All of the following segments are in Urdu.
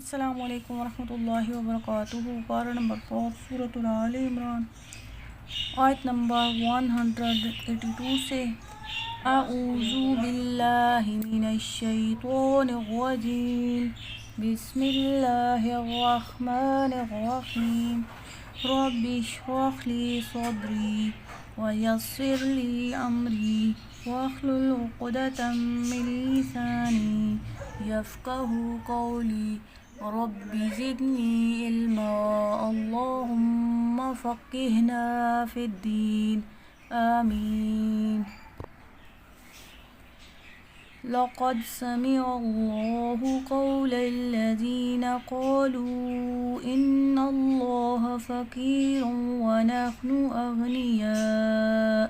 السلام علیکم ورحمۃ اللہ وبرکاتہ۔ پارہ نمبر 4 سورۃ آل عمران، آیت نمبر 182 سے۔ اعوذ باللہ من الشیطان الرجیم، بسم اللہ الرحمن الرحیم۔ رب اشرح لی صدری ویسر لی امری واحلل عقدۃ من لسانی یفقہوا قولی رب زدنی علما اللہم فقہنا فی الدین آمین۔ لقد سمع اللہ قول الذین قالوا ان اللہ فقیر ونحن اغنیاء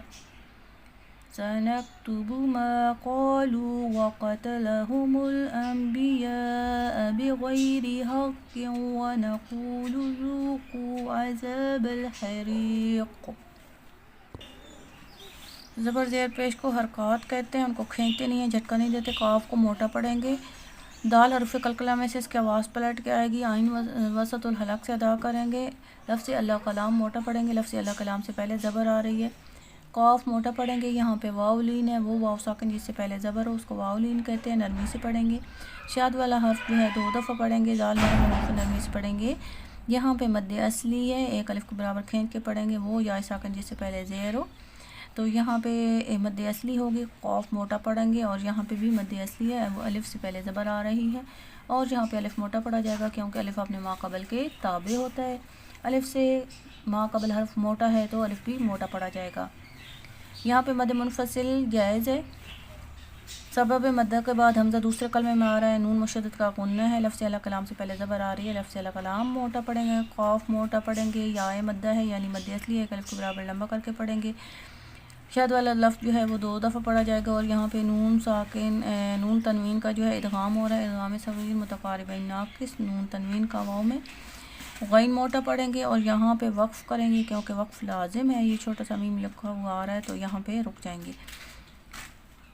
سنكتب ما قالوا وقتلهم الأنبياء بغير حق ونقول ذوقوا عذاب الحريق۔ زبر زیر پیش کو حرکات کہتے ہیں، ان کو کھینچتے نہیں ہیں، جھٹکا نہیں دیتے۔ قاف کو موٹا پڑھیں گے، دال حرف قلقلہ میں سے اس کی آواز پلٹ کے آئے گی، آئین وسط الحلق سے ادا کریں گے۔ لفظ اللہ کلام موٹا پڑھیں گے، لفظ اللہ کلام سے پہلے زبر آ رہی ہے۔ قاف موٹا پڑھیں گے، یہاں پہ واو لین ہے، وہ واو ساکن جس سے پہلے زبر ہو اس کو واو لین کہتے ہیں، نرمی سے پڑھیں گے۔ شاد والا حرف جو ہے 2 دفعہ پڑھیں گے، دال حرف نرمی سے پڑھیں گے۔ یہاں پہ مد اصلی ہے، ایک الف کے برابر کھینچ کے پڑھیں گے، وہ یا ساکن جس سے پہلے زیر ہو، تو یہاں پہ مد اصلی ہوگی، قاف موٹا پڑھیں گے، اور یہاں پہ بھی مد اصلی ہے، وہ الف سے پہلے زبر آ رہی ہے، اور یہاں پہ الف موٹا پڑھا جائے گا کیونکہ الف اپنے ما قبل کے تابع ہوتا ہے۔ الف سے ما قبل حرف موٹا ہے تو الف بھی موٹا پڑھا جائے گا۔ یہاں پہ مد منفصل جائز ہے، سبب مدہ کے بعد حمزہ دوسرے کلمے میں آ رہا ہے، نون مشدد کا غنہ ہے، لفظ اللہ کلام سے پہلے زبر آ رہی ہے، لفظ اللہ کلام موٹا پڑھیں گے، قاف موٹا پڑھیں گے، یا مدہ ہے یعنی مد اصلی ہے، ایک الف کے برابر لمبا کر کے پڑھیں گے۔ شاد والا لفظ جو ہے وہ 2 دفعہ پڑھا جائے گا، اور یہاں پہ نون ساکن نون تنوین کا جو ہے ادغام ہو رہا ہے، ادغام صغیر متقاربین ناقص، نون تنوین کا واو میں غین موٹا پڑھیں گے، اور یہاں پہ وقف کریں گے کیونکہ وقف لازم ہے، یہ چھوٹا سا میم لکھا ہوا آ رہا ہے تو یہاں پہ رک جائیں گے۔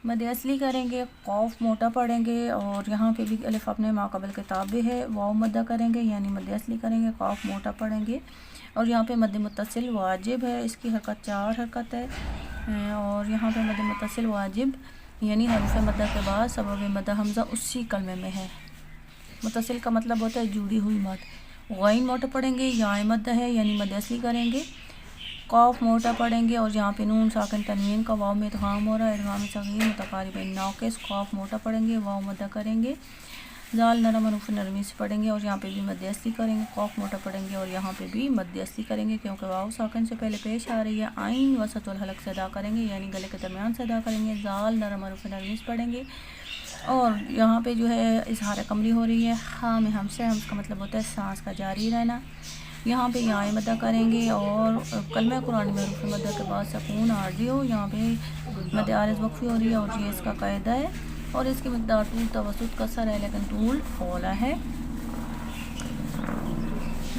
مد اصلی کریں گے، قاف موٹا پڑھیں گے، اور یہاں پہ بھی الف اپنے ما قبل کے تابع ہے، واو مدہ کریں گے یعنی مد اصلی کریں گے، قاف موٹا پڑھیں گے، اور یہاں پہ مد متصل واجب ہے، اس کی حرکت 4 حرکت ہے، اور یہاں پہ مد متصل واجب یعنی حرف مدہ کے بعد سبب مدہ حمزہ اسی کلمے میں ہے۔ متصل کا مطلب ہوتا ہے جڑی ہوئی مد۔ غین موٹا پڑھیں گے، یا مدہ ہے یعنی مد اصلی کریں گے، قاف موٹا پڑھیں گے، اور یہاں پہ نون ساکن تنوین کا واو میں ادغام ہو رہا ہے، ادغام صغیر متقاربین ناقص، قاف موٹا پڑھیں گے، واو مدہ کریں گے، زال نرم حروف نرمی سے پڑھیں گے، اور یہاں پہ بھی مد اصلی کریں گے، قاف موٹا پڑھیں گے، اور یہاں پہ بھی مد اصلی کریں گے کیونکہ واو ساکن سے پہلے پیش آ رہی ہے، آئین وسط الحلق سے ادا کریں گے یعنی گلے کے درمیان سے ادا کریں گے، زال نرم حروف نرمی سے پڑھیں گے، اور یہاں پہ جو ہے اظہار قمری ہو رہی ہے، ہاں میں ہم سے، ہم کا مطلب ہوتا ہے سانس کا جاری رہنا۔ یہاں پہ یائے مدہ کریں گے، اور کلمہ قرآن میں حروف مدہ کے بعد سکون عارضی ہو، یہاں پہ مد عارض وقفی ہو رہی ہے، اور یہ اس کا قاعدہ ہے، اور اس کی مقدار طول توسط قصر ہے لیکن طول اولا ہے۔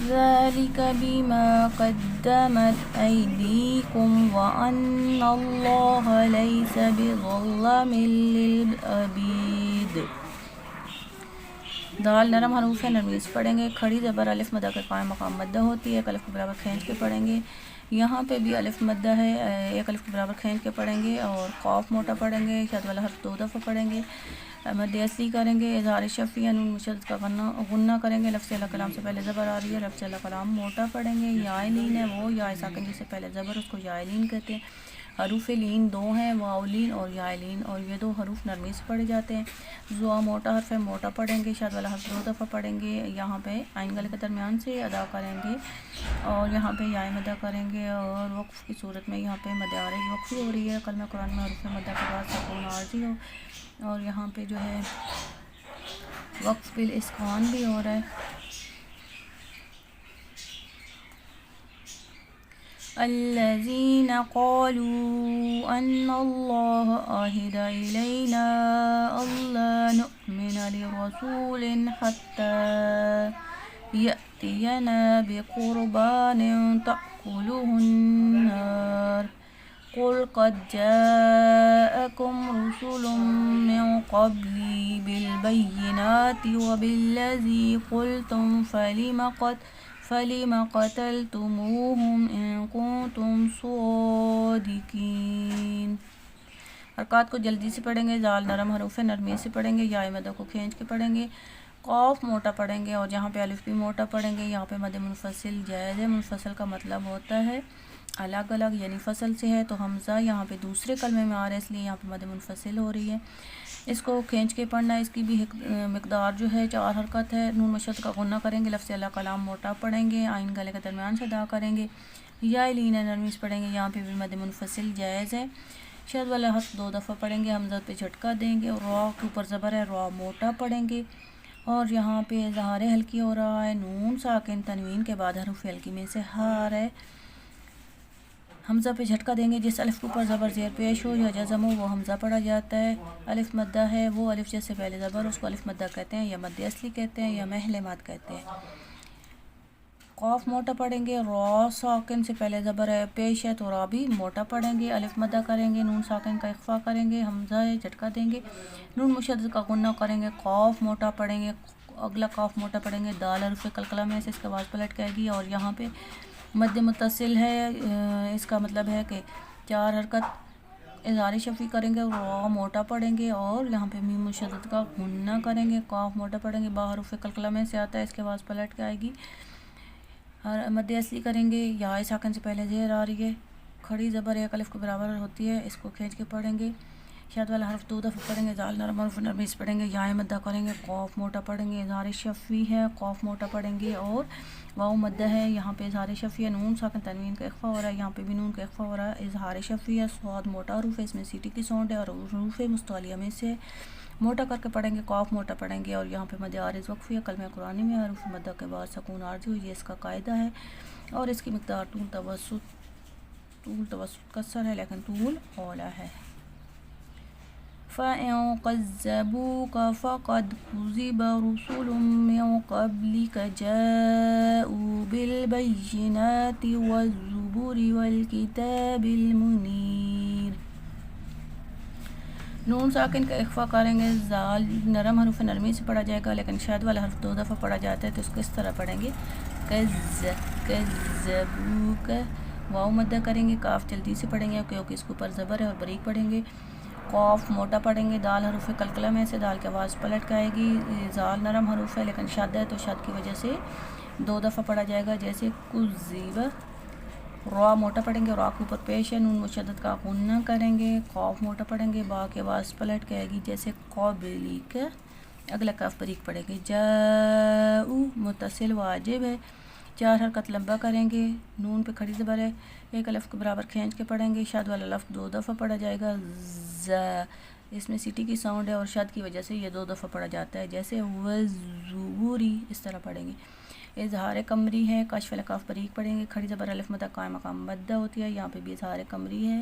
ذَلِكَ بِمَا قَدَّمَتْ أَيْدِيكُمْ وَأَنَّ اللَّهَ لَيْسَ بِظَلَّامٍ لِّلْعَبِيدِ۔ دال نرم حروف ہے، نرمی سے پڑھیں گے، کھڑی زبر الف مدہ کے قائم مقام مدہ ہوتی ہے، ایک الف کے برابر کھینچ کے پڑھیں گے، یہاں پہ بھی الف مدہ ہے، ایک الف کے برابر کھینچ کے پڑھیں گے، اور قاف موٹا پڑھیں گے، شد والا حرف 2 دفعہ پڑھیں گے، مد اصلی کریں گے، اظہار شفیہ نون مشدد کا غنہ کریں گے، لفظ اللہ کلام سے پہلے زبر آ رہی ہے، لفظ اللہ کلام موٹا پڑھیں گے، یا لین ہے وہ یا ساکن جس سے پہلے زبر اس کو یا لین کہتے ہیں۔ حروف لین 2 ہیں، واو لین اور یا لین، اور یہ 2 حروف نرمی سے پڑھے جاتے ہیں۔ زوا موٹا حرف ہے، موٹا پڑھیں گے، شاد والا حرف 2 دفعہ پڑھیں گے، یہاں پہ آئین گلے کے درمیان سے ادا کریں گے، اور یہاں پہ یا مدہ کریں گے، اور وقف کی صورت میں یہاں پہ مد عارض وقفی ہو رہی ہے، کلمہ قرآن میں حروف مدہ کے بعد سکون عارضی ہو، اور یہاں پہ جو ہے وقف بالاسکان بھی ہو رہا ہے۔ الذين قالوا أن الله عهد إلينا ألا نؤمن لرسول حتى يأتينا بقربان تأكله النار قل قد جاءكم رسل من قبلي بالبينات وبالذي قلتم فلم قتلتموهم إن كنتم صادقين۔ حرکات کو جلدی سے پڑھیں گے، زال نرم حروف نرمی سے پڑھیں گے، یا مدہ کو کھینچ کے پڑھیں گے، قاف موٹا پڑھیں گے، اور جہاں پہ الف بھی موٹا پڑھیں گے یہاں پہ مد منفصل جائز ہے۔ منفصل کا مطلب ہوتا ہے الگ الگ، یعنی فصل سے ہے، تو حمزہ یہاں پہ دوسرے کلمے میں آ رہا ہے، اس لیے یہاں پہ مد منفصل ہو رہی ہے۔ اس کو کھینچ کے پڑھنا ہے، اس کی بھی مقدار جو ہے 4 حرکت ہے۔ نون مشد کا غنہ کریں گے، لفظ اللہ کلام موٹا پڑھیں گے، آئین گلے کے درمیان سے ادا کریں گے، یا لین نرمی سے پڑھیں گے، یہاں پہ بھی مد منفصل جائز ہے۔ شد والا حرف 2 دفعہ پڑھیں گے، حمزہ پہ جھٹکا دیں گے، اور را کے اوپر زبر ہے، را موٹا پڑھیں گے، اور یہاں پہ اظہار ہلکی ہو رہا ہے، نون ساکن تنوین کے بعد حروف ہلکی میں سے ہار ہے۔ حمزہ پہ جھٹکا دیں گے، جس الف کے اوپر زبر زیر پیش ہو یا جزم ہو وہ حمزہ پڑھا جاتا ہے۔ الف مدہ ہے، وہ الف جیسے پہلے زبر اس کو الف مدہ کہتے ہیں، یا مد اصلی کہتے ہیں، یا محل مد کہتے ہیں۔ قاف موٹا پڑھیں گے، را ساکن سے پہلے زبر ہے پیش ہے تو را بھی موٹا پڑھیں گے، الف مدہ کریں گے، نون ساکن کا اخفا کریں گے، حمزہ جھٹکا دیں گے، نون مشدد کا غنہ کریں گے، قاف موٹا پڑھیں گے، اگلا قاف موٹا پڑھیں گے، دال حرف قلقلہ میں سے اس کے بعد پلٹ کے آئے گی، اور یہاں پہ مد متصل ہے، اس کا مطلب ہے کہ 4 حرکت اظہار شفی کریں گے، را موٹا پڑھیں گے، اور یہاں پہ میم مشدد کا غنہ کریں گے، قاف موٹا پڑھیں گے، با حرف قلقلہ میں سے آتا ہے، اس کے بعد پلٹ کے آئے گی، مد اصلی کریں گے، یا ساکن سے پہلے زیر آ رہی ہے، کھڑی زبر ایک الف کے برابر ہوتی ہے، اس کو کھینچ کے پڑھیں گے، شاد والا حرف 2 دفعہ پڑھیں گے، زال نرم حرف نرمی سے پڑھیں گے، یا مدہ کریں گے، قاف موٹا پڑھیں گے، اظہار شفی ہے، قاف موٹا پڑھیں گے، اور واو مدہ ہے، یہاں پہ اظہار شفی ہے، نون ساکن تنوین کا اخفا ہو رہا ہے، یہاں پہ بھی نون کا اخفا ہو رہا ہے، اظہار شفی ہے، صاد موٹا حروف ہے، اس میں سیٹی کی ساؤنڈ ہے، اور حروف مستعلیہ میں سے موٹا کر کے پڑھیں گے، قاف موٹا پڑھیں گے، اور یہاں پہ مد عارض وقفی ہے، کلمہ قرآنی میں حروف مدہ کے بعد سکون عارضی ہوئی ہے، اس کا قاعدہ ہے، اور اس کی مقدار طول توسط کسر ہے، لیکن طول اولا ہے۔ فَإِن كَذَّبُوكَ فَقَدْ كُذِبَ رُسُلٌ مِّن قَبْلِكَ جَاءُوا بِالْبَيِّنَاتِ وَالزُّبُرِ وَالْكِتَابِ الْمُنِيرِ۔ نون ساکن کا اخفا کریں گے، زال نرم حروف نرمی سے پڑھا جائے گا، لیکن شاد والا حرف 2 دفعہ پڑھا جاتا ہے، تو اس کو اس طرح پڑھیں گے، کذبوک، واو مدہ کریں گے، کاف جلدی سے پڑھیں گے کیونکہ اس کے اوپر زبر ہے، اور بریک پڑھیں گے، قاف موٹا پڑھیں گے، دال حروف قلقلہ میں سے دال کی آواز پلٹ کے آئے گی، زال نرم حروف ہے لیکن شد ہے، تو شد کی وجہ سے 2 دفعہ پڑھا جائے گا، جیسے کذب، را موٹا پڑھیں گے، را کے اوپر پیش ہے، نون مشدد کا غنہ کریں گے، قاف موٹا پڑھیں گے، با کی آواز پلٹ کے آئے گی، جیسے قبلک، اگلا کاف بریک پڑھیں گے، جاؤ متصل واجب ہے، 4 حرکت لمبا کریں گے، نون پہ کھڑی زبر ہے، ایک الف کے برابر کھینچ کے پڑھیں گے، شد والا لفظ 2 دفعہ پڑھا جائے گا، اس میں سیٹی کی ساؤنڈ ہے، اور شد کی وجہ سے یہ 2 دفعہ پڑھا جاتا ہے، جیسے وزبوری، اس طرح پڑھیں گے۔ اظہار قمری ہے، کشف الکاف بریک پڑھیں گے، کھڑی زبر الف مدہ قائم مقام مدہ ہوتی ہے، یہاں پہ بھی اظہار قمری ہے،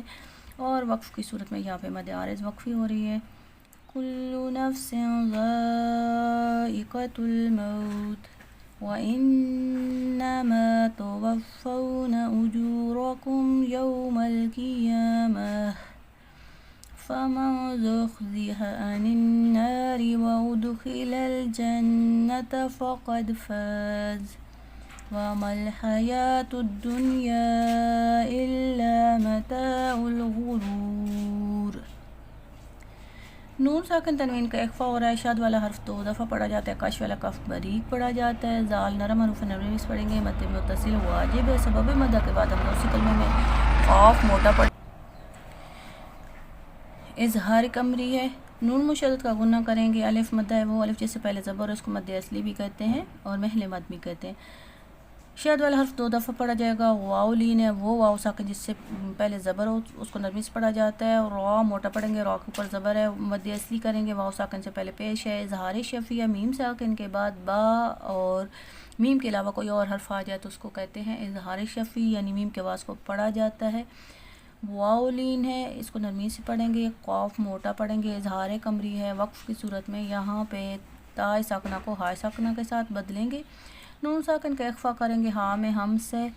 اور وقف کی صورت میں یہاں پہ مد عارض وقفی ہو رہی ہے، کل نفس ذائقۃ الموت وَإِنَّمَا تُوَفَّوْنَ أُجُورَكُمْ يَوْمَ الْقِيَامَةِ فَمَنْ زُحْزِحَ عَنِ النَّارِ وَأُدْخِلَ الْجَنَّةَ فَقَدْ فَازَ وَمَا الْحَيَاةُ الدُّنْيَا إِلَّا مَتَاعُ الْغُرُورِ۔ نون ساکن تنوین کا اخفا ہو رہا ہے، شاد والا حرف 2 دفعہ پڑھا جاتا ہے، کاش والا کاف بریک پڑھا جاتا ہے، زال نرم حروف نرمی سے پڑھیں گے، مد متصل واجب ہے، سبب مدہ کے بعد ہم دوسری کلمے میں قاف موٹا پڑھ، اظہار قمری ہے، نون مشدد کا غنہ کریں گے، الف مدہ ہے، وہ الف جس سے پہلے زبر، اس کو مد اصلی بھی کہتے ہیں اور محل مد بھی کہتے ہیں، شاد والا حرف 2 دفعہ پڑھا جائے گا، واو لین ہے، وہ واو ساکن جس سے پہلے زبر ہو اس کو نرمی سے پڑھا جاتا ہے، اور را موٹا پڑھیں گے، را کے اوپر زبر ہے، مد اصلی کریں گے، واو ساکن سے پہلے پیش ہے، اظہار شفیہ، میم ساکن کے بعد با اور میم کے علاوہ کوئی اور حرف آ جائے تو اس کو کہتے ہیں اظہار شفی، یعنی میم کے آواز کو پڑھا جاتا ہے، واو لین ہے، اس کو نرمی سے پڑھیں گے، قاف موٹا پڑھیں گے، اظہار قمری ہے، وقف کی صورت میں یہاں پہ تا ساکنہ کو ہائے ساکنہ کے ساتھ بدلیں گے، نون ساکن کا اخفا کریں گے، ہاں میں ہم سے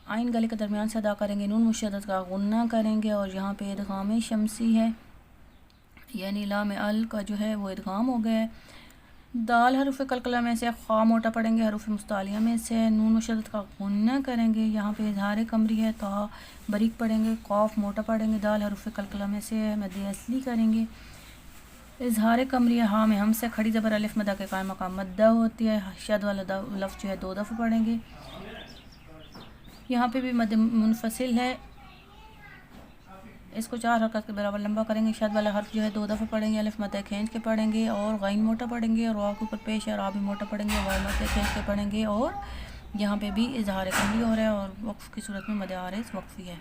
آئین گلے کے درمیان سے ادا کریں گے، نون مشدد کا غنہ کریں گے اور یہاں پہ ادغام شمسی ہے، یعنی لام ال کا جو ہے وہ ادغام ہو گیا ہے۔ دال حروف قلقلہ میں سے خا موٹا پڑھیں گے، حروف مستعلیہ میں سے نون مشدد کا غنہ کریں گے، یہاں پہ اظہار قمری ہے، تا بریک پڑھیں گے، قاف موٹا پڑھیں گے، دال حروف قلقلہ میں سے مد اصلی کریں گے، اظہار قمری ہاں میں ہم سے کھڑی زبر الف مدہ کے قائم مقام مدہ ہوتی ہے، شد والا لفظ جو ہے 2 دفعہ پڑھیں گے، یہاں پہ بھی مد منفصل ہے، اس کو 4 حرکات کے برابر لمبا کریں گے، شد والا حرف جو ہے 2 دفعہ پڑھیں گے، الف مدہ کھینچ کے پڑھیں گے اور غین موٹا پڑھیں گے اور واو کے اوپر پیش ہے، را بھی موٹا پڑھیں گے، واو مدہ کھینچ کے پڑھیں گے اور یہاں پہ بھی اظہار قمری ہو رہا ہے اور وقف کی صورت میں مد عارض وقفی ہے۔